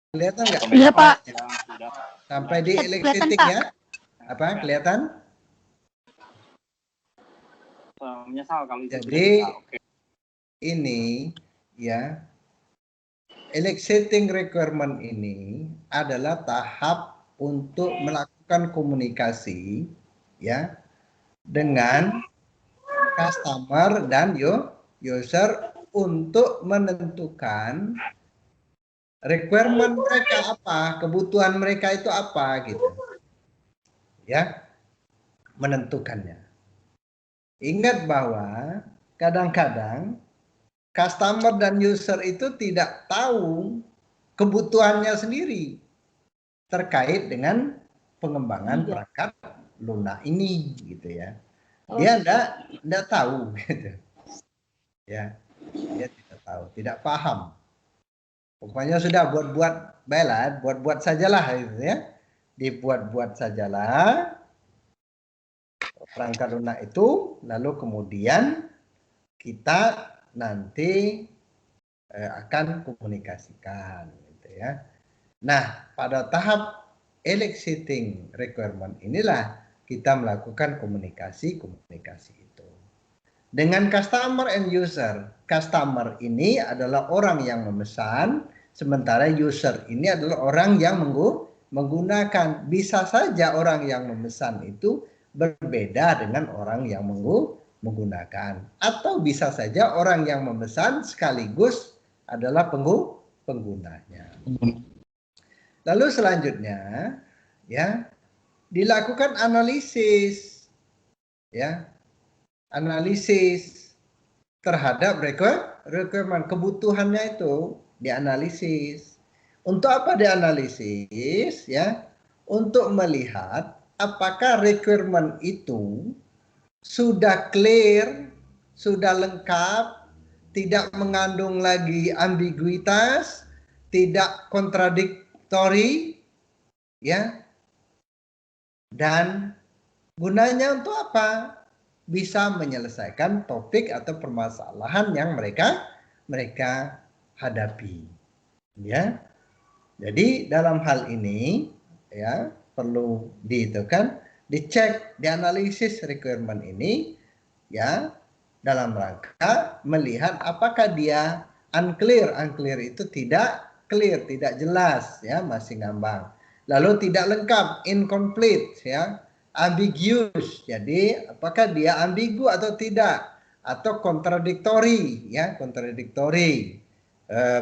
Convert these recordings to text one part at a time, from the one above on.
Kelihatan nggak? Iya, Pak. Sampai di Kelihatan, electric Pak. ya? Apa? Kelihatan? Menyesal kalau itu Jadi bisa. Oke. ini ya, eliciting requirement ini adalah tahap untuk melakukan komunikasi ya dengan customer dan user untuk menentukan requirement mereka apa, kebutuhan mereka itu apa gitu. Ya, menentukannya. Ingat bahwa kadang-kadang customer dan user itu tidak tahu kebutuhannya sendiri terkait dengan pengembangan perangkat lunak ini gitu ya. Dia enggak tahu gitu. Ya. Dia tidak tahu, tidak paham. Pokoknya sudah buat-buat baiklah, buat-buat sajalah gitu ya. Dibuat-buat sajalah perangkat lunak itu, lalu kemudian kita nanti akan komunikasikan gitu ya. Nah, pada tahap eliciting requirement inilah kita melakukan komunikasi itu. Dengan customer and user. Customer ini adalah orang yang memesan, sementara user ini adalah orang yang menggunakan. Bisa saja orang yang memesan itu berbeda dengan orang yang menggunakan. Atau bisa saja orang yang memesan sekaligus adalah penggunanya. Lalu selanjutnya ya dilakukan analisis ya. Analisis terhadap requirement, kebutuhannya itu dianalisis. Untuk apa dianalisis ya? Untuk melihat apakah requirement itu sudah clear, sudah lengkap, tidak mengandung lagi ambiguitas, tidak kontradiktori, ya. Dan gunanya untuk apa? Bisa menyelesaikan topik atau permasalahan yang mereka hadapi, ya. Jadi dalam hal ini, ya, perlu dicek, dianalisis requirement ini, ya, dalam rangka melihat apakah dia unclear itu tidak clear, tidak jelas, ya, masih ngambang. Lalu tidak lengkap, incomplete, ya, ambiguous. Jadi apakah dia ambigu atau tidak, atau kontradiktori, ya, kontradiktori,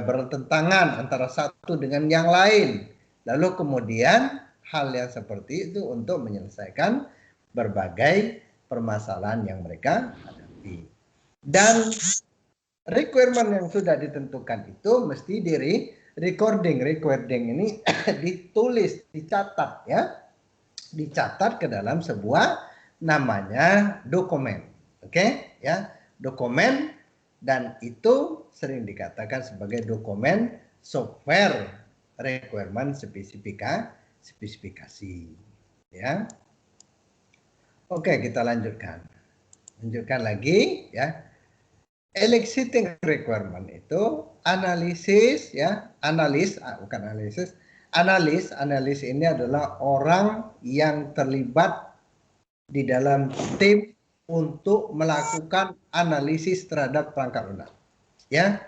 bertentangan antara satu dengan yang lain. Lalu kemudian hal yang seperti itu untuk menyelesaikan berbagai permasalahan yang mereka hadapi. Dan requirement yang sudah ditentukan itu mesti recording ini ditulis, dicatat, ya. Dicatat ke dalam sebuah namanya dokumen. Oke, ya. Dokumen, dan itu sering dikatakan sebagai dokumen software requirement spesifikasi, ya. Oke, kita lanjutkan lagi, ya. Eliciting requirement itu analisis, ya, analis ini adalah orang yang terlibat di dalam tim untuk melakukan analisis terhadap perangkat lunak, ya.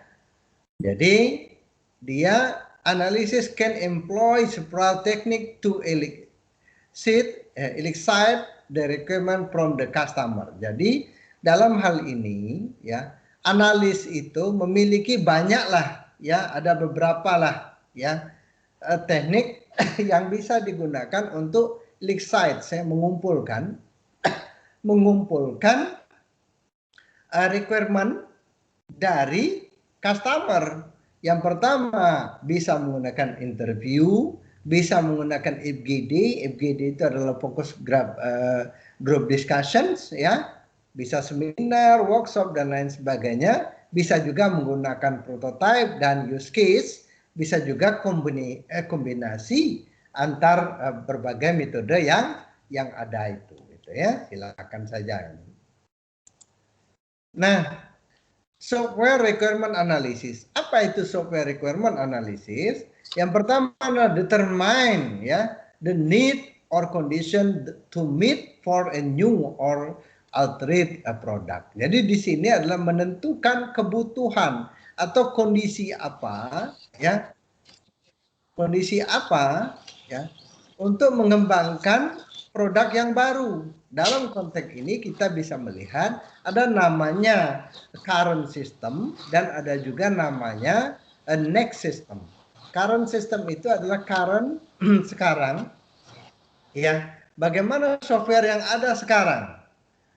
Jadi dia analisis can employ several technique to elicit the requirement from the customer. Jadi dalam hal ini, ya, analis itu memiliki banyaklah, ya, ada beberapa lah, ya, teknik yang bisa digunakan untuk elicit, saya mengumpulkan requirement dari customer. Yang pertama bisa menggunakan interview, bisa menggunakan FGD. FGD itu adalah focus group discussions, ya. Bisa seminar, workshop, dan lain sebagainya. Bisa juga menggunakan prototype dan use case. Bisa juga kombinasi antar berbagai metode yang ada itu, gitu ya. Silakan saja. Nah, software requirement analysis. Apa itu software requirement analysis? Yang pertama adalah determine ya the need or condition to meet for a new or alterate a product. Jadi di sini adalah menentukan kebutuhan atau kondisi apa ya, kondisi apa ya untuk mengembangkan produk yang baru. Dalam konteks ini kita bisa melihat ada namanya current system dan ada juga namanya next system. Current system itu adalah current sekarang ya, bagaimana software yang ada sekarang.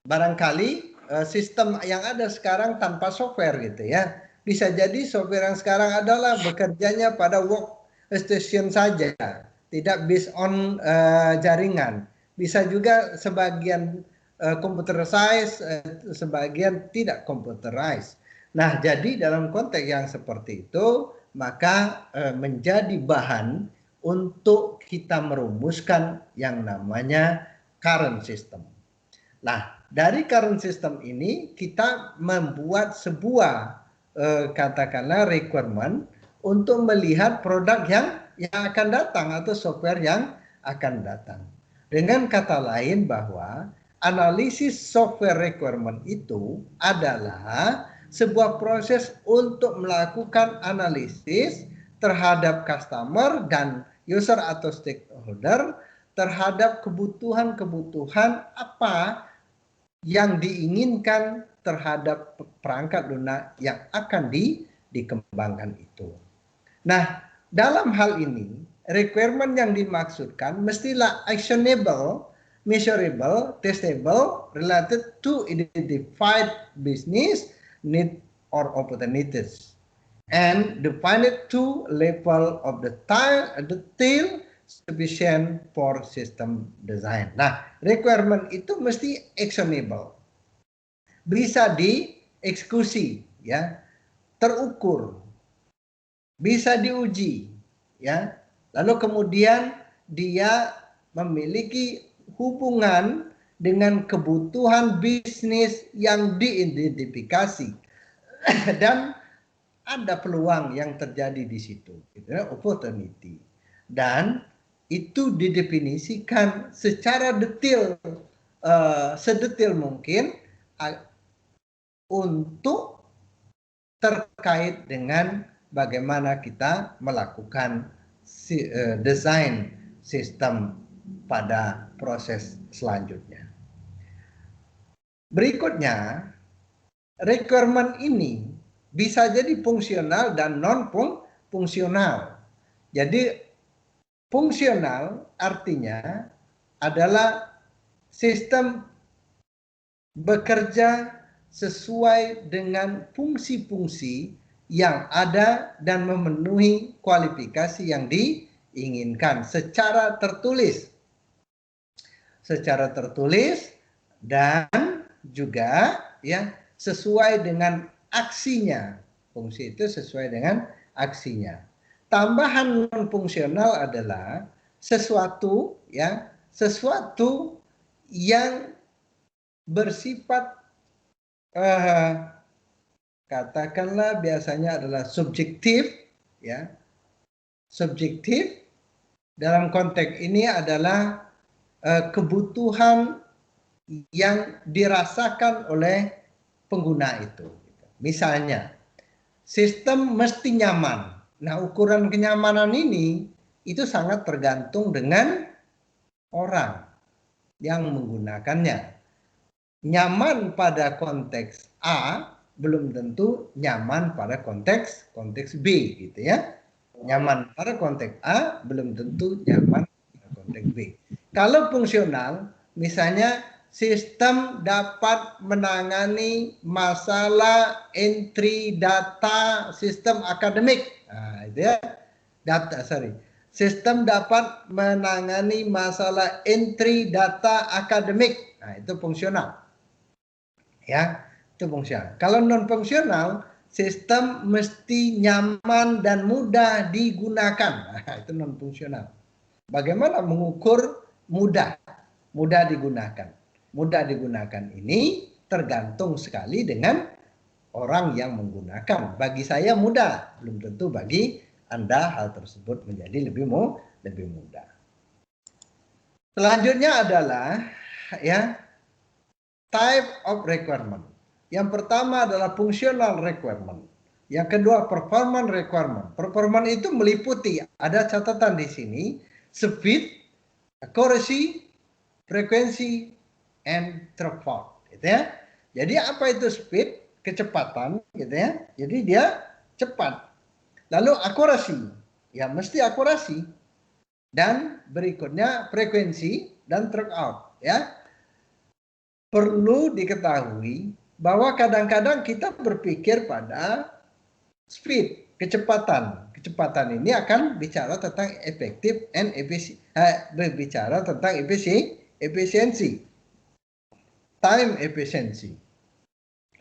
Barangkali sistem yang ada sekarang tanpa software gitu ya. Bisa jadi software yang sekarang adalah bekerjanya pada workstation saja, tidak based on jaringan. Bisa juga sebagian computerized, sebagian tidak computerized. Nah, jadi dalam konteks yang seperti itu, maka menjadi bahan untuk kita merumuskan yang namanya current system. Nah, dari current system ini kita membuat sebuah katakanlah requirement untuk melihat produk yang akan datang atau software yang akan datang. Dengan kata lain bahwa analisis software requirement itu adalah sebuah proses untuk melakukan analisis terhadap customer dan user atau stakeholder terhadap kebutuhan-kebutuhan apa yang diinginkan terhadap perangkat lunak yang akan dikembangkan itu. Nah, dalam hal ini, requirement yang dimaksudkan mestilah actionable, measurable, testable, related to identified business need or opportunities, and defined to level of the detail sufficient for system design. Nah, requirement itu mesti actionable, bisa dieksekusi, ya, terukur, bisa diuji, ya. Lalu kemudian dia memiliki hubungan dengan kebutuhan bisnis yang diidentifikasi dan ada peluang yang terjadi di situ, gitu ya, opportunity. Dan itu didefinisikan secara detail, sedetail mungkin untuk terkait dengan bagaimana kita melakukan desain sistem pada proses selanjutnya. Berikutnya, requirement ini bisa jadi fungsional dan non-fungsional. Jadi fungsional artinya adalah sistem bekerja sesuai dengan fungsi-fungsi yang ada dan memenuhi kualifikasi yang diinginkan secara tertulis. Secara tertulis dan juga ya sesuai dengan aksinya. Fungsi itu sesuai dengan aksinya. Tambahan non fungsional adalah sesuatu yang bersifat katakanlah biasanya adalah subjektif, ya. Subjektif dalam konteks ini adalah kebutuhan yang dirasakan oleh pengguna itu. Misalnya, sistem mesti nyaman. Nah, ukuran kenyamanan ini itu sangat tergantung dengan orang yang menggunakannya. Nyaman pada konteks A belum tentu nyaman pada konteks B, gitu ya. Nyaman pada konteks A belum tentu nyaman pada konteks B. Kalau fungsional, misalnya sistem dapat menangani masalah entry data sistem akademik. Nah, itu ya. Sistem dapat menangani masalah entry data akademik. Nah, itu fungsional. Ya, itu fungsional. Kalau non fungsional, sistem mesti nyaman dan mudah digunakan. Nah, itu non fungsional. Bagaimana mengukur mudah digunakan? Mudah digunakan ini tergantung sekali dengan orang yang menggunakan. Bagi saya mudah, belum tentu bagi Anda hal tersebut menjadi lebih mudah. Selanjutnya adalah ya type of requirement. Yang pertama adalah functional requirement. Yang kedua performance requirement. Performance itu meliputi, ada catatan di sini, speed, accuracy, frekuensi, and throughput, gitu ya. Jadi apa itu speed? Kecepatan, gitu ya. Jadi dia cepat. Lalu akurasi, ya mesti akurasi. Dan berikutnya frekuensi dan throughput, ya. Perlu diketahui bahwa kadang-kadang kita berpikir pada speed, kecepatan. Kecepatan ini akan bicara tentang efektif and berbicara tentang efisiensi, time efficiency.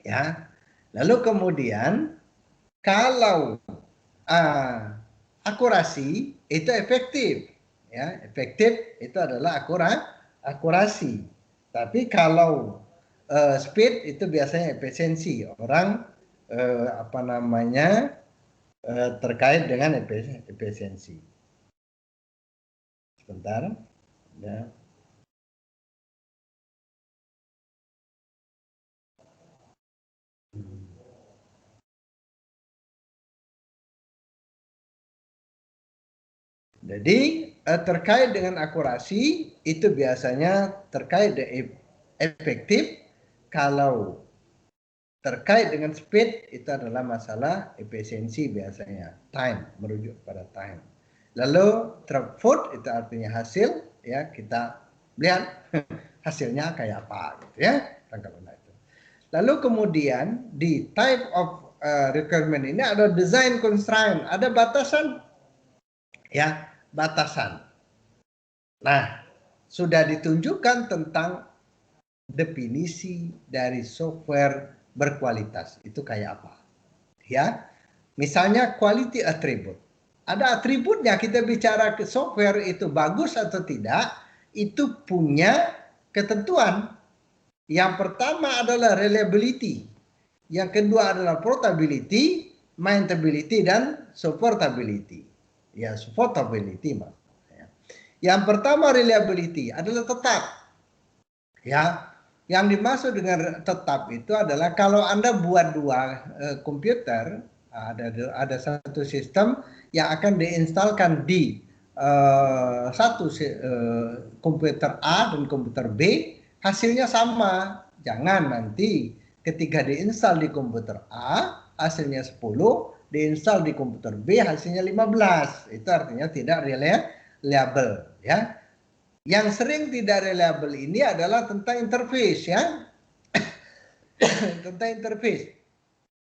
Ya. Lalu kemudian kalau akurasi itu efektif, ya, efektif itu adalah akurasi. Tapi kalau speed itu biasanya efisiensi. Orang terkait dengan efisiensi. Sebentar. Ya. Jadi terkait dengan akurasi itu biasanya terkait dengan efektif. Kalau terkait dengan speed itu adalah masalah efisiensi biasanya, time, merujuk pada time. Lalu throughput itu artinya hasil, ya kita lihat hasilnya kayak apa, gitu ya. Itu. Lalu kemudian di type of requirement ini ada design constraint, ada batasan, ya batasan. Nah, sudah ditunjukkan tentang definisi dari software berkualitas itu kayak apa, ya. Misalnya quality attribute, ada atributnya. Kita bicara ke software itu bagus atau tidak, itu punya ketentuan. Yang pertama adalah reliability, yang kedua adalah portability, maintainability, dan supportability. Ya, supportability maksudnya. Yang pertama reliability adalah tetap, ya. Yang dimaksud dengan tetap itu adalah kalau Anda buat dua komputer, ada satu sistem yang akan diinstalkan di satu komputer A dan komputer B, hasilnya sama. Jangan nanti ketika diinstal di komputer A hasilnya 10, diinstal di komputer B hasilnya 15. Itu artinya tidak reliable, ya. Yang sering tidak reliable ini adalah tentang interface, ya. Tentang interface.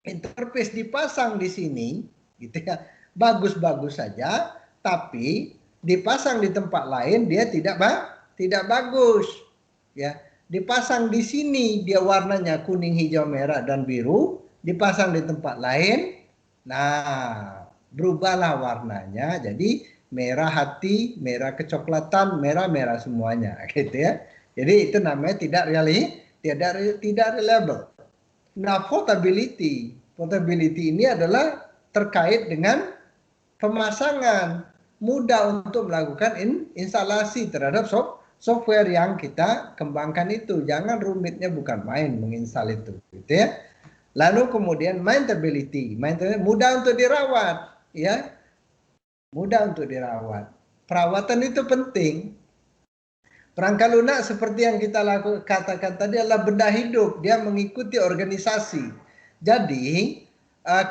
Interface dipasang di sini, gitu ya. Bagus-bagus saja, tapi dipasang di tempat lain dia tidak bagus, ya. Dipasang di sini dia warnanya kuning, hijau, merah, dan biru, dipasang di tempat lain, nah berubahlah warnanya jadi merah hati, merah kecoklatan, merah semuanya, gitu ya. Jadi itu namanya tidak reliable. Nah, portability ini adalah terkait dengan pemasangan, mudah untuk melakukan instalasi terhadap software yang kita kembangkan itu. Jangan rumitnya, bukan main menginstal itu, gitu ya. Lalu kemudian maintainability, mudah untuk dirawat, ya. Mudah untuk dirawat. Perawatan itu penting. Perangkat lunak seperti yang kita katakan tadi adalah benda hidup. Dia mengikuti organisasi. Jadi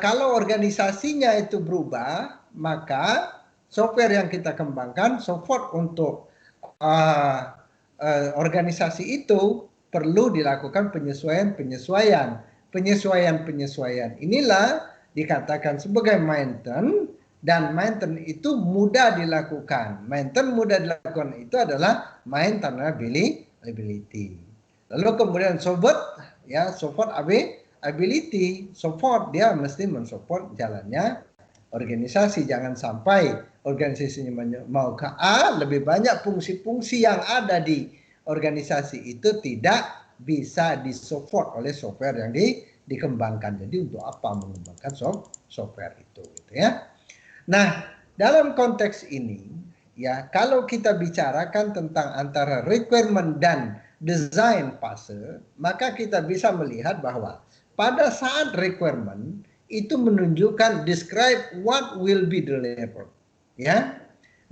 kalau organisasinya itu berubah, maka software yang kita kembangkan, support untuk organisasi itu perlu dilakukan penyesuaian. Inilah dikatakan sebagai maintenance. Dan maintenance itu mudah dilakukan. Maintenance mudah dilakukan itu adalah maintainability. Lalu kemudian support, ya, support ability. Support, dia mesti mensupport jalannya organisasi. Jangan sampai organisasinya mau ke A, lebih banyak fungsi-fungsi yang ada di organisasi itu tidak bisa disupport oleh software yang dikembangkan. Jadi untuk apa mengembangkan software itu, gitu ya. Nah, dalam konteks ini, ya, kalau kita bicarakan tentang antara requirement dan design fase, maka kita bisa melihat bahwa pada saat requirement itu menunjukkan describe what will be delivered, ya.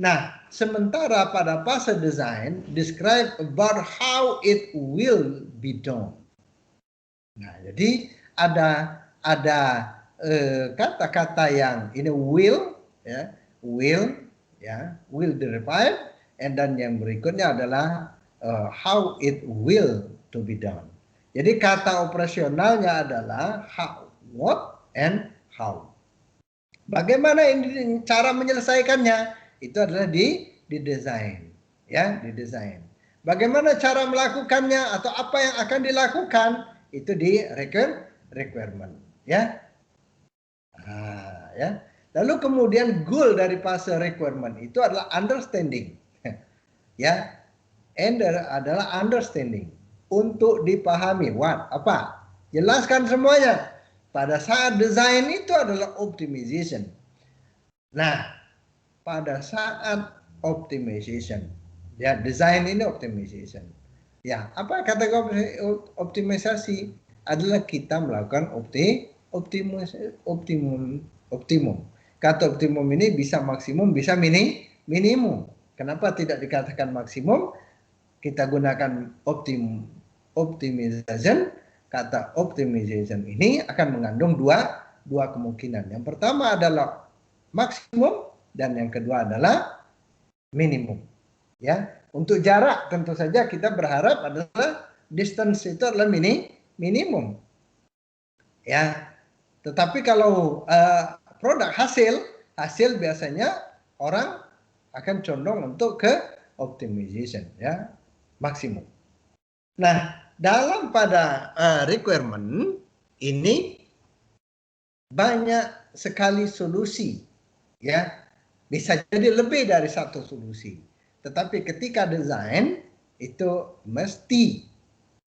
Nah, sementara pada fase design describe about how it will be done. Nah, jadi ada kata-kata yang ini will, ya, will derive, and dan yang berikutnya adalah how it will to be done. Jadi kata operasionalnya adalah how, what, and how. Bagaimana ini cara menyelesaikannya? Itu adalah di desain, ya, di desain. Bagaimana cara melakukannya atau apa yang akan dilakukan? Itu di requirement, ya. Nah, ya. Lalu kemudian goal dari fase requirement itu adalah understanding. Ya. Adalah understanding untuk dipahami. What? Apa? Jelaskan semuanya. Pada saat desain itu adalah optimization. Nah, pada saat optimization, ya, desain ini optimization. Ya, apa kata optimisasi? Adalah kita melakukan optimum. Kata optimum ini bisa maksimum, bisa minimum. Kenapa tidak dikatakan maksimum? Kita gunakan optimization. Kata optimization ini akan mengandung dua kemungkinan. Yang pertama adalah maksimum dan yang kedua adalah minimum. Ya, untuk jarak tentu saja kita berharap adalah distance itu adalah minimum. Ya, tetapi kalau produk hasil biasanya orang akan condong untuk ke optimization, ya, maksimum. Nah, dalam pada requirement ini banyak sekali solusi, ya, bisa jadi lebih dari satu solusi. Tetapi ketika desain itu mesti,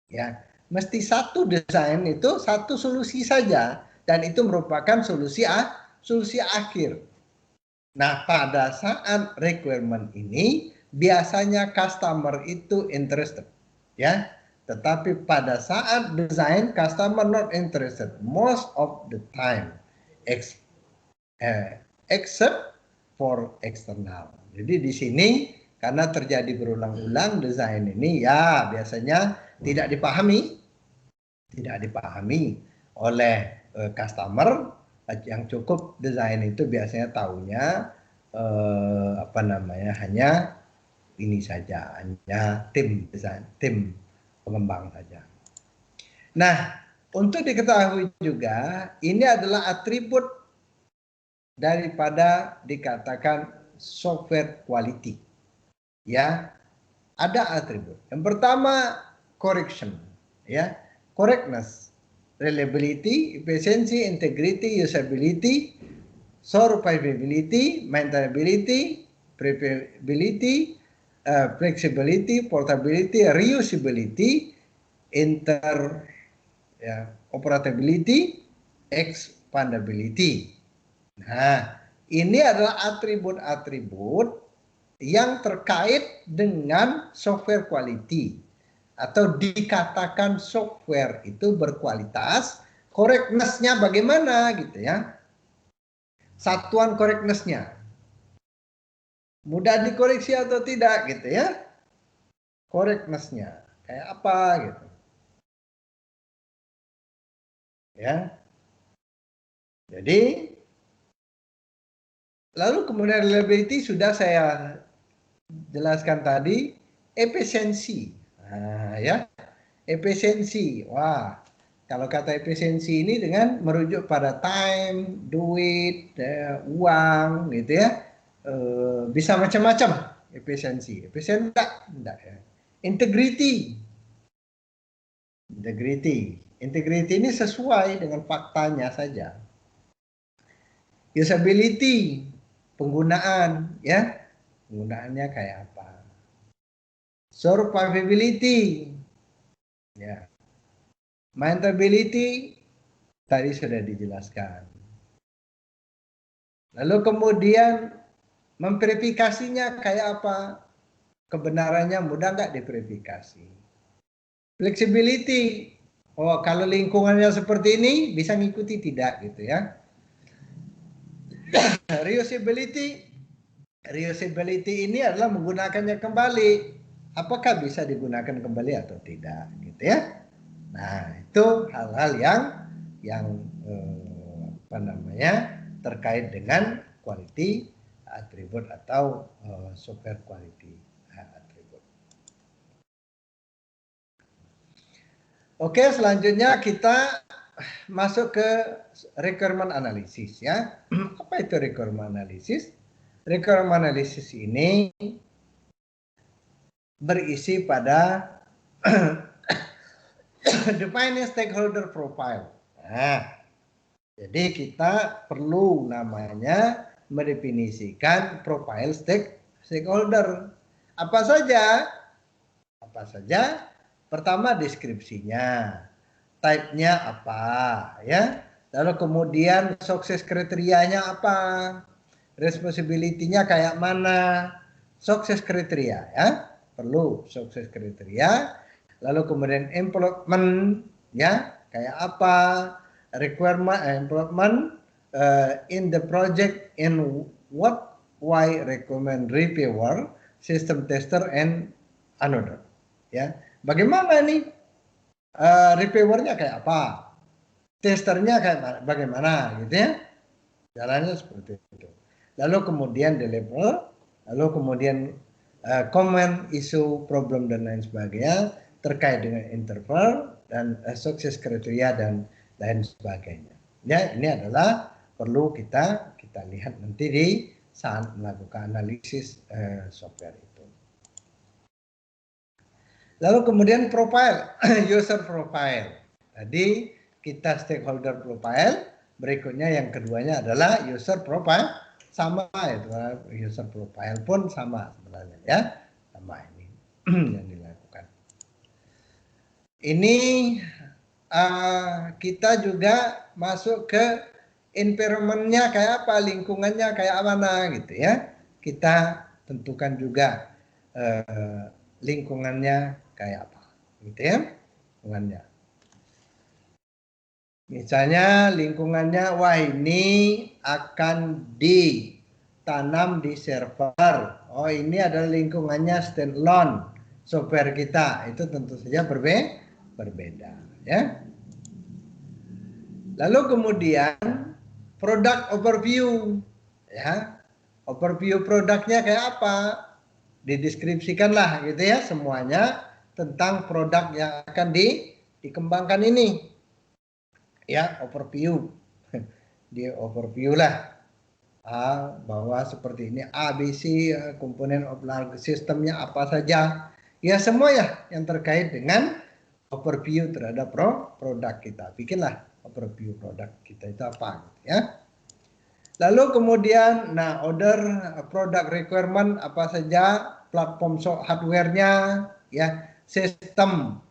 ya, mesti satu desain itu satu solusi saja dan itu merupakan solusi akhir. Nah, pada saat requirement ini biasanya customer itu interested, ya. Tetapi pada saat desain customer not interested most of the time, except for external. Jadi di sini karena terjadi berulang-ulang desain ini, ya, biasanya tidak dipahami oleh customer. Yang cukup desain itu biasanya tahunya hanya ini saja, hanya tim desain, tim pengembang saja. Nah, untuk diketahui juga ini adalah atribut daripada dikatakan software quality. Ya, ada atribut. Yang pertama correction, ya, correctness, reliability, efficiency, integrity, usability, survivability, maintainability, preferability, flexibility, portability, reusability, operability, expandability. Nah, ini adalah atribut-atribut yang terkait dengan software quality atau dikatakan software itu berkualitas. Correctness-nya bagaimana gitu, ya, satuan correctness-nya mudah dikoreksi atau tidak gitu, ya, correctness-nya kayak apa gitu, ya. Jadi lalu kemudian reliability sudah saya jelaskan tadi. Efisiensi, nah, ya, efisiensi. Wah, kalau kata efisiensi ini dengan merujuk pada time, duit, uang, gitu, ya, bisa macam-macam efisiensi. Efisien enggak, ya. Integrity, integrity ini sesuai dengan faktanya saja. Usability, penggunaan, ya, penggunaannya kayak apa. Survivability, ya. Maintainability tadi sudah dijelaskan. Lalu kemudian memverifikasinya kayak apa? Kebenarannya mudah nggak diverifikasi? Flexibility. Oh, kalau lingkungannya seperti ini bisa ngikuti tidak gitu ya. Reusability. Reusability ini adalah menggunakannya kembali. Apakah bisa digunakan kembali atau tidak gitu ya. Nah, itu hal-hal yang apa namanya terkait dengan quality attribute atau software quality attribute. Oke, selanjutnya kita masuk ke requirement analysis ya. Apa itu requirement analysis? Requirement analysis ini berisi pada defining stakeholder profile. Nah, jadi kita perlu namanya mendefinisikan profile stakeholder. Apa saja? Apa saja? Pertama deskripsinya, type-nya apa, ya. Lalu kemudian sukses kriterianya apa, responsibility-nya kayak mana, sukses kriteria, ya. Perlu sukses kriteria. Lalu kemudian implement, ya, kayak apa, requirement implement in the project in what why recommend reviewer, system tester and another. Ya, bagaimana nih reviewernya kayak apa, testernya kayak bagaimana, gitu ya. Jalannya seperti itu. Lalu kemudian deliver, lalu kemudian comment, isu, problem dan lain sebagainya terkait dengan interval dan sukses kriteria dan lain sebagainya. Ya, ini adalah perlu kita lihat nanti di saat melakukan analisis software itu. Lalu kemudian profile, user profile. Tadi kita stakeholder profile, berikutnya yang keduanya adalah user profile, sama itu user profile pun sama sebenarnya ya, sama ini yang dilakukan. Ini kita juga masuk ke environment-nya kayak apa, lingkungannya kayak mana gitu ya. Kita tentukan juga lingkungannya kayak apa gitu ya, lingkungannya. Misalnya lingkungannya, wah ini akan ditanam di server. Oh, ini adalah lingkungannya standalone software kita. Itu tentu saja berbeda ya. Lalu kemudian product overview ya. Overview produknya kayak apa? Dideskripsikanlah gitu ya semuanya tentang produk yang akan dikembangkan ini. Ya, overview. Dia overview lah bahwa seperti ini ABC komponen operating sistemnya apa saja. Ya semua ya yang terkait dengan overview terhadap produk kita. Bikinlah overview produk kita itu apa gitu ya. Lalu kemudian order product requirement apa saja, platform hardware-nya ya, sistem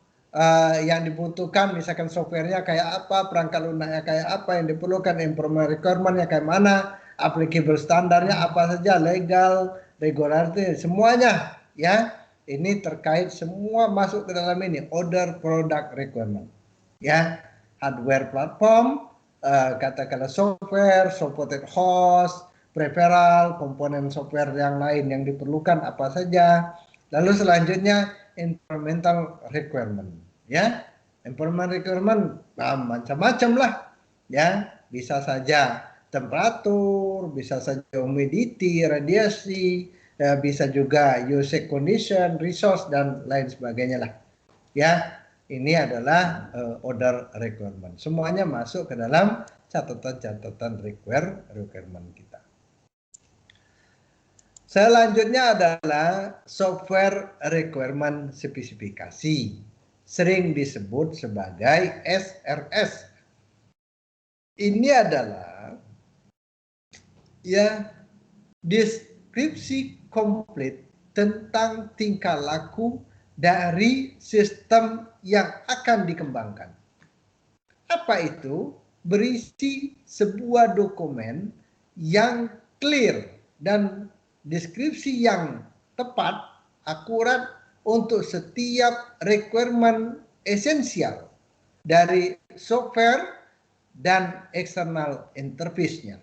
yang dibutuhkan, misalkan softwarenya kayak apa, perangkat lunaknya kayak apa, yang diperlukan, improvement requirement-nya kayak mana, applicable standarnya apa saja, legal, regularity, semuanya ya. Ini terkait semua masuk ke dalam ini, order product requirement. Ya, hardware platform, katakanlah software, supported host, peripheral, komponen software yang lain yang diperlukan apa saja. Lalu selanjutnya environmental requirement, ya. Environmental requirement macam-macam lah, ya. Bisa saja temperatur, bisa saja humidity, radiasi, bisa juga usage condition, resource dan lain sebagainya lah, ya. Ini adalah order requirement. Semuanya masuk ke dalam catatan-catatan requirement kita. Selanjutnya adalah software requirement spesifikasi. Sering disebut sebagai SRS. Ini adalah ya deskripsi komplit tentang tingkah laku dari sistem yang akan dikembangkan. Apa itu? Berisi sebuah dokumen yang clear dan deskripsi yang tepat, akurat untuk setiap requirement esensial dari software dan external interface-nya.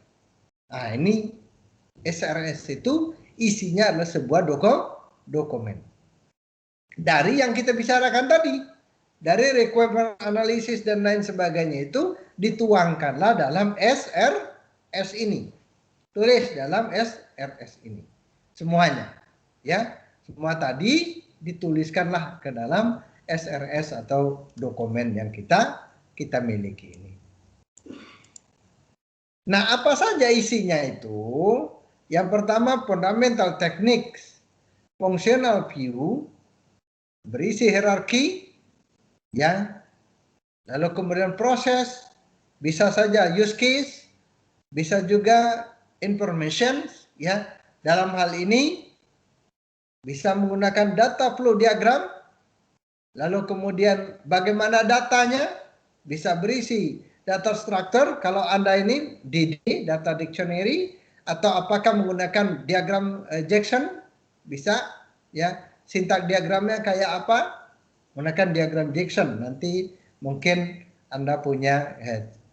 Nah, ini SRS itu isinya adalah sebuah dokumen. Dari yang kita bicarakan tadi, dari requirement analysis dan lain sebagainya itu dituangkanlah dalam SRS ini. Tulis dalam SRS ini. Semuanya. Ya, semua tadi dituliskanlah ke dalam SRS atau dokumen yang kita miliki ini. Nah, apa saja isinya itu? Yang pertama, fundamental techniques, functional view, berisi hierarki, ya. Lalu kemudian proses, bisa saja use case, bisa juga information, ya. Dalam hal ini bisa menggunakan data flow diagram. Lalu kemudian bagaimana datanya, bisa berisi data structure kalau Anda ini DD, data dictionary, atau apakah menggunakan diagram Jackson, bisa, ya. Sintak diagramnya kayak apa? Menggunakan diagram Jackson. Nanti mungkin Anda punya,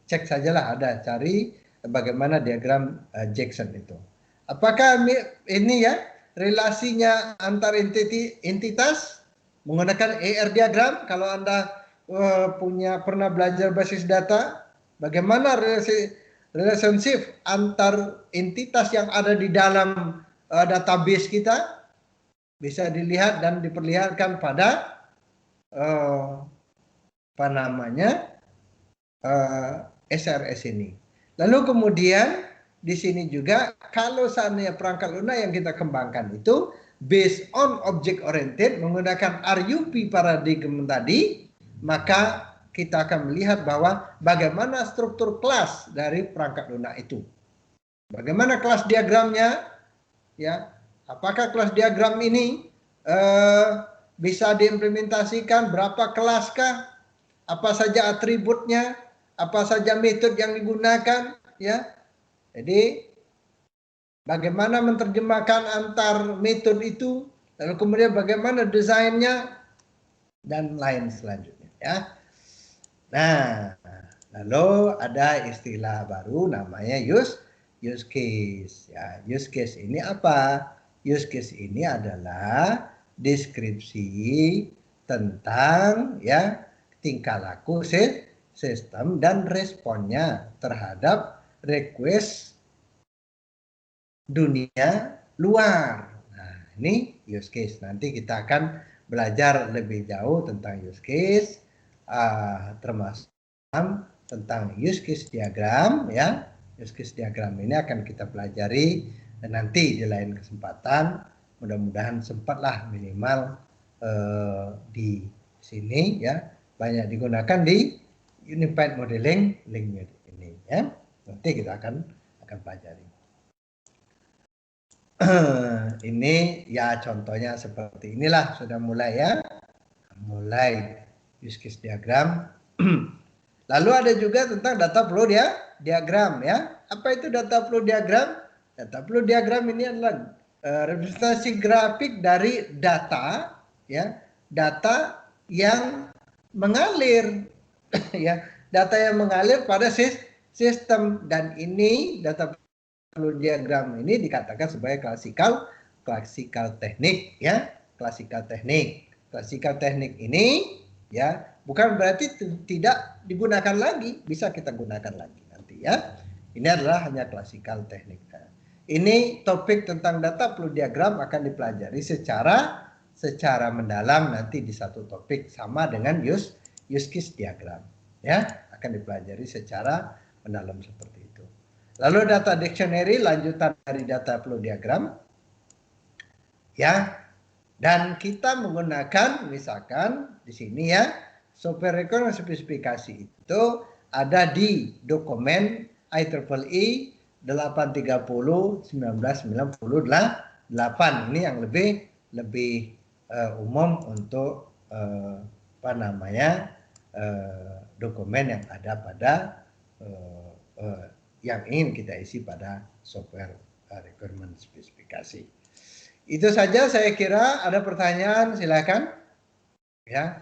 cek sajalah, ada cari bagaimana diagram Jackson itu. Apakah ini ya relasinya antar entitas menggunakan ER diagram? Kalau Anda pernah belajar basis data, bagaimana relationship antar entitas yang ada di dalam database kita, bisa dilihat dan diperlihatkan pada SRS ini. Lalu kemudian di sini juga kalau seandainya perangkat lunak yang kita kembangkan itu based on object oriented menggunakan RUP paradigm tadi, maka kita akan melihat bahwa bagaimana struktur kelas dari perangkat lunak itu. Bagaimana kelas diagramnya, ya? Apakah kelas diagram ini bisa diimplementasikan, berapa kelaskah, apa saja atributnya, apa saja metode yang digunakan, ya. Jadi bagaimana menerjemahkan antar metode itu, lalu kemudian bagaimana desainnya dan lain selanjutnya, ya. Nah, lalu ada istilah baru namanya use case, ya. Use case ini apa? Use case ini adalah deskripsi tentang, ya, tingkah laku sistem dan responnya terhadap request dunia luar. Nah, ini use case. Nanti kita akan belajar lebih jauh tentang use case, termasuk tentang use case diagram, ya. Use case diagram ini akan kita pelajari dan nanti di lain kesempatan, mudah-mudahan sempatlah minimal di sini, ya, banyak digunakan di Unified Modeling Language ini, ya. Nanti kita akan pelajari. Ini ya contohnya seperti inilah, sudah mulai, ya, mulai use case diagram. Lalu ada juga tentang data flow diagram, ya. Apa itu data flow diagram? Data flow diagram ini adalah representasi grafik dari data, ya, data yang mengalir, ya, data yang mengalir pada sistem, dan ini data flow diagram ini dikatakan sebagai klasikal teknik, ya, klasikal teknik ini, ya, bukan berarti tidak digunakan lagi, bisa kita gunakan lagi nanti, ya. Ini adalah hanya klasikal teknik. Ini topik tentang data flow diagram akan dipelajari secara mendalam nanti di satu topik sama dengan use case diagram, ya, akan dipelajari secara mendalam seperti itu. Lalu data dictionary lanjutan dari data flow diagram, ya. Dan kita menggunakan misalkan di sini, ya, software requirement spesifikasi itu ada di dokumen IEEE 830/1998. Ini yang lebih umum untuk dokumen yang ada pada yang ingin kita isi pada software requirement spesifikasi. Itu saja saya kira. Ada pertanyaan silakan. Ya.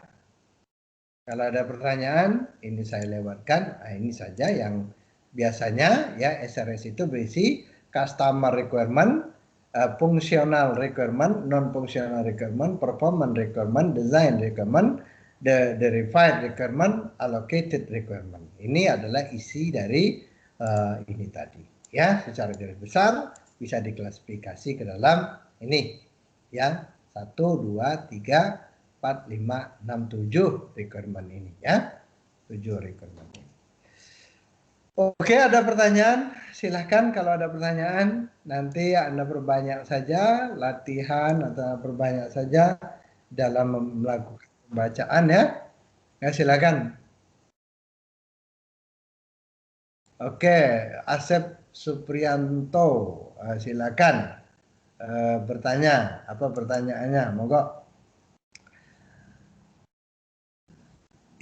Kalau ada pertanyaan ini saya lewatkan. Nah, ini saja yang biasanya ya SRS itu berisi customer requirement, functional requirement, non-functional requirement, performance requirement, design requirement, the verified requirement, allocated requirement. Ini adalah isi dari ini tadi. Ya, secara garis besar bisa diklasifikasi ke dalam ini. Ya, 1, 2, 3, 4, 5, 6, 7 requirement ini ya. 7 requirement ini. Oke, ada pertanyaan? Silahkan kalau ada pertanyaan. Nanti Anda perbanyak saja latihan atau perbanyak saja dalam melakukan pembacaan ya. Ya, silakan. Oke, Asep Suprianto, silakan bertanya. Apa pertanyaannya? Monggo.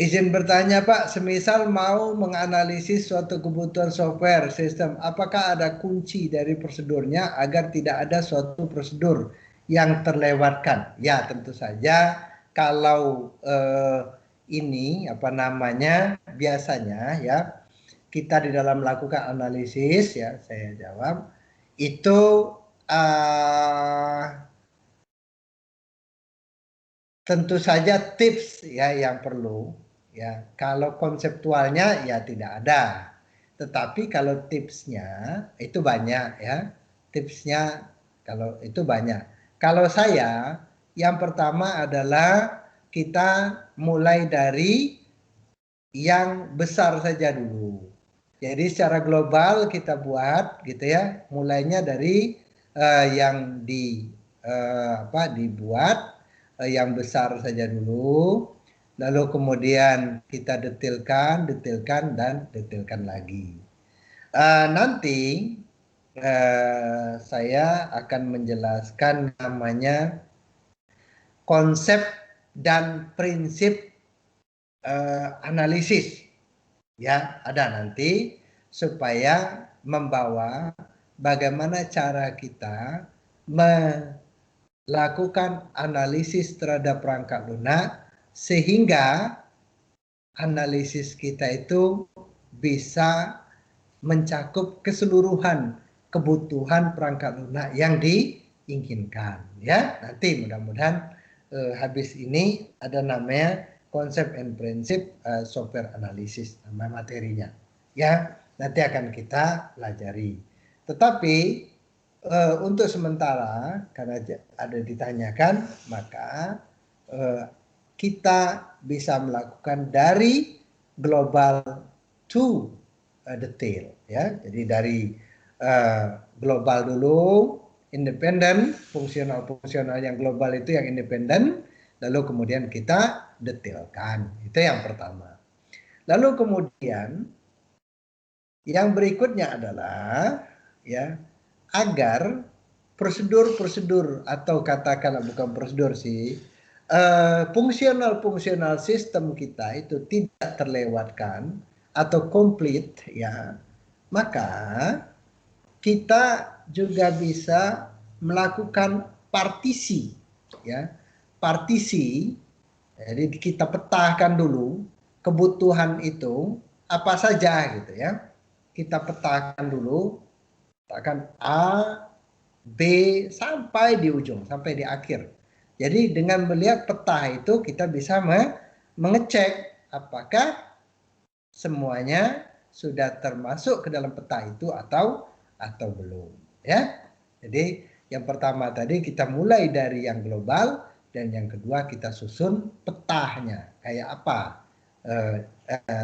Izin bertanya Pak, semisal mau menganalisis suatu kebutuhan software sistem, apakah ada kunci dari prosedurnya agar tidak ada suatu prosedur yang terlewatkan? Ya tentu saja kalau ini apa namanya biasanya ya kita di dalam melakukan analisis ya saya jawab itu tentu saja tips ya yang perlu ya. Kalau konseptualnya ya tidak ada. Tetapi kalau tipsnya itu banyak ya. Tipsnya kalau itu banyak. Kalau saya yang pertama adalah kita mulai dari yang besar saja dulu. Jadi secara global kita buat gitu ya. Mulainya dari yang dibuat yang besar saja dulu, lalu kemudian kita detailkan dan detailkan lagi. Nanti saya akan menjelaskan namanya konsep dan prinsip analisis. Ya, ada nanti supaya membawa bagaimana cara kita melakukan analisis terhadap perangkat lunak sehingga analisis kita itu bisa mencakup keseluruhan kebutuhan perangkat lunak yang diinginkan ya. Nanti mudah-mudahan habis ini ada namanya konsep and prinsip software analisis nama materinya ya. Nanti akan kita pelajari. Tetapi untuk sementara karena ada ditanyakan maka kita bisa melakukan dari global to detail ya. Jadi dari global dulu independen, fungsional yang global itu yang independen, lalu kemudian kita detailkan. Itu yang pertama. Lalu kemudian yang berikutnya adalah ya agar prosedur-prosedur atau katakanlah bukan prosedur sih fungsional sistem kita itu tidak terlewatkan atau komplit ya, maka kita juga bisa melakukan partisi ya. Partisi, jadi kita petakan dulu kebutuhan itu apa saja gitu ya. Kita petakan dulu, petakan A, B sampai di ujung, sampai di akhir. Jadi dengan melihat peta itu kita bisa mengecek apakah semuanya sudah termasuk ke dalam peta itu atau belum ya. Jadi yang pertama tadi kita mulai dari yang global dan yang kedua kita susun petanya kayak apa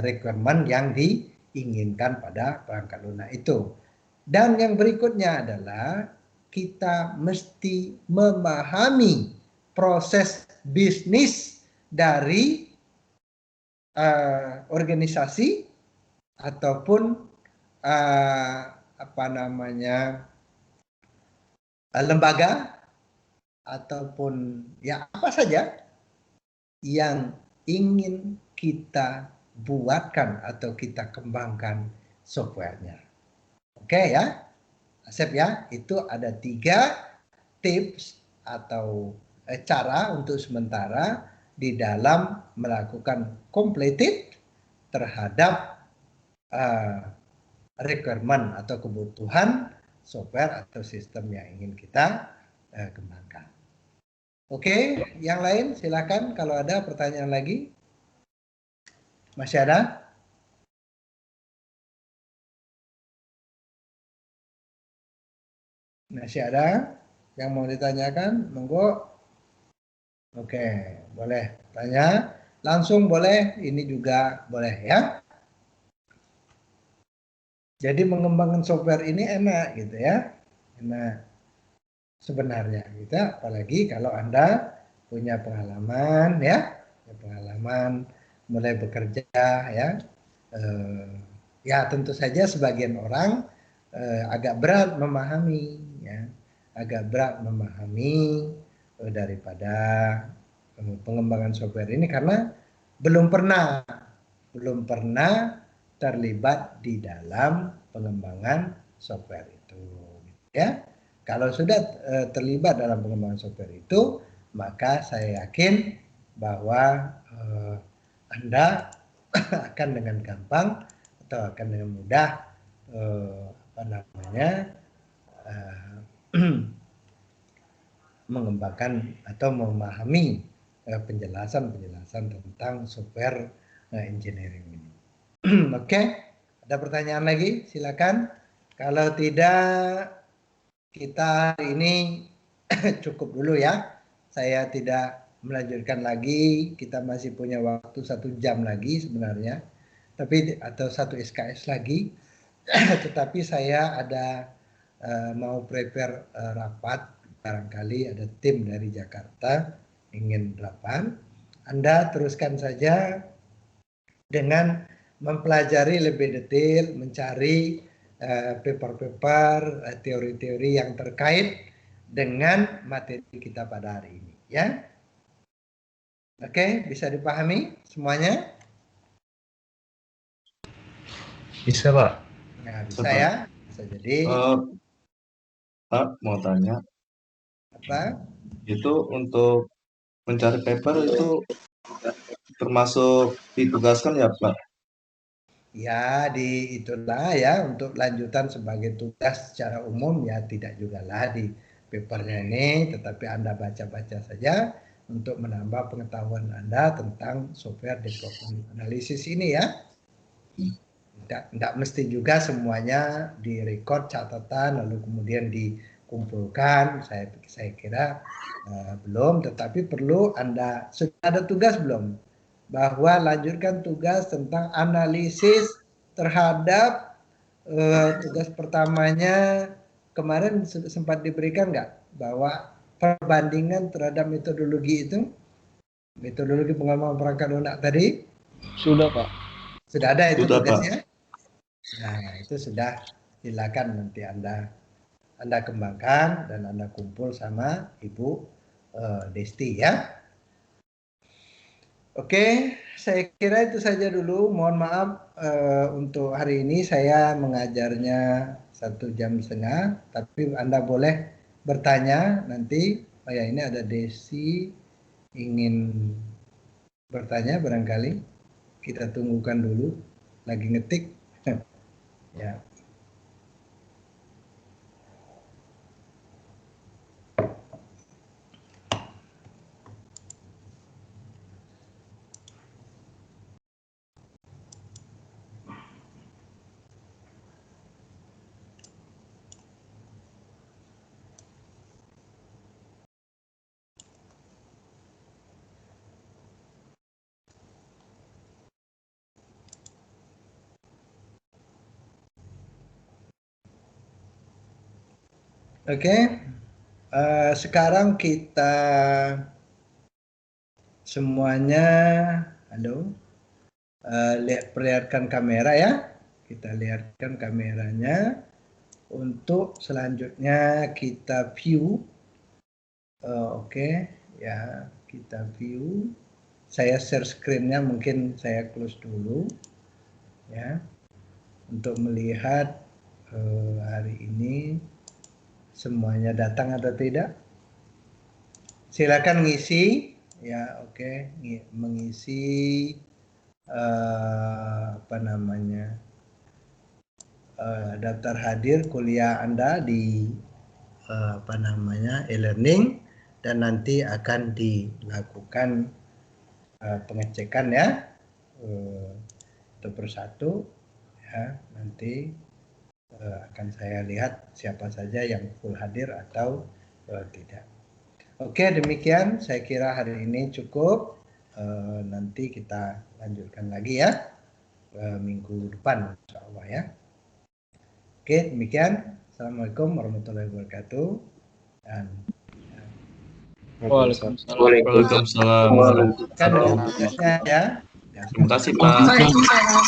requirement yang diinginkan pada perangkat lunak itu. Dan yang berikutnya adalah kita mesti memahami proses bisnis dari organisasi ataupun lembaga ataupun ya apa saja yang ingin kita buatkan atau kita kembangkan softwarenya. Oke ya, Asep ya, itu ada 3 tips atau cara untuk sementara di dalam melakukan completed terhadap requirement atau kebutuhan software atau sistem yang ingin kita kembangkan. Oke, yang lain silakan kalau ada pertanyaan lagi. Masih ada? Masih ada yang mau ditanyakan? Monggo. Oke, boleh tanya. Langsung boleh, ini juga boleh ya. Jadi mengembangkan software ini enak gitu ya. Enak sebenarnya gitu, apalagi kalau Anda punya pengalaman ya, pengalaman mulai bekerja ya. Ya tentu saja sebagian orang agak berat memahami ya, agak berat memahami daripada pengembangan software ini karena belum pernah terlibat di dalam pengembangan software itu ya. Kalau sudah terlibat dalam pengembangan software itu, maka saya yakin bahwa Anda akan dengan gampang atau akan dengan mudah mengembangkan atau memahami penjelasan-penjelasan tentang software engineering ini. Oke, ada pertanyaan lagi? Silakan. Kalau tidak, kita hari ini cukup dulu ya. Saya tidak melanjutkan lagi. Kita masih punya waktu 1 jam lagi sebenarnya, tapi atau 1 SKS lagi. Tetapi saya ada mau prepare rapat. Barangkali ada tim dari Jakarta ingin rapat. Anda teruskan saja dengan mempelajari lebih detail, mencari paper-paper, teori-teori yang terkait dengan materi kita pada hari ini ya. Oke, bisa dipahami semuanya? Bisa, Pak. Nah, bisa ya. Bisa jadi Pak, mau tanya, apa? itu untuk mencari paper itu termasuk ditugaskan ya, Pak? Ya, itulah ya untuk lanjutan sebagai tugas secara umum ya, tidak juga lah di papernya ini, tetapi Anda baca-baca saja untuk menambah pengetahuan Anda tentang software development analysis ini ya. Tidak mesti juga semuanya direkod catatan lalu kemudian dikumpulkan. Saya kira belum, tetapi perlu Anda sudah ada tugas belum? Bahwa lanjutkan tugas tentang analisis terhadap tugas pertamanya kemarin sempat diberikan nggak bahwa perbandingan terhadap metodologi pengembangan perangkat lunak tadi? Sudah, Pak. Sudah ada itu Sudah, tugasnya? Nah, itu sudah, silakan nanti Anda kembangkan dan Anda kumpul sama Ibu Desti ya. Oke, saya kira itu saja dulu. Mohon maaf untuk hari ini saya mengajarnya 1,5 jam, tapi Anda boleh bertanya nanti. Oh ya, ini ada Desi ingin bertanya barangkali. Kita tunggukan dulu, lagi ngetik. Ya. Oke, sekarang kita semuanya, halo, perlihatkan kamera ya. Kita lihatkan kameranya. Untuk selanjutnya kita view. Oke, ya kita view. Saya share screen-nya, mungkin saya close dulu ya, untuk melihat hari ini semuanya datang atau tidak? Silakan ngisi ya, oke, mengisi apa namanya daftar hadir kuliah Anda di apa namanya e-learning, dan nanti akan dilakukan pengecekan ya satu persatu ya, nanti akan saya lihat siapa saja yang full hadir atau tidak. Oke, demikian saya kira hari ini cukup. Nanti kita lanjutkan lagi ya minggu depan insya Allah ya. Oke, demikian. Assalamualaikum warahmatullahi wabarakatuh. Dan Waalaikumsalam. Waalaikumsalam. kan tugasnya ya. Terima kasih Pak. Waalaikumsalam.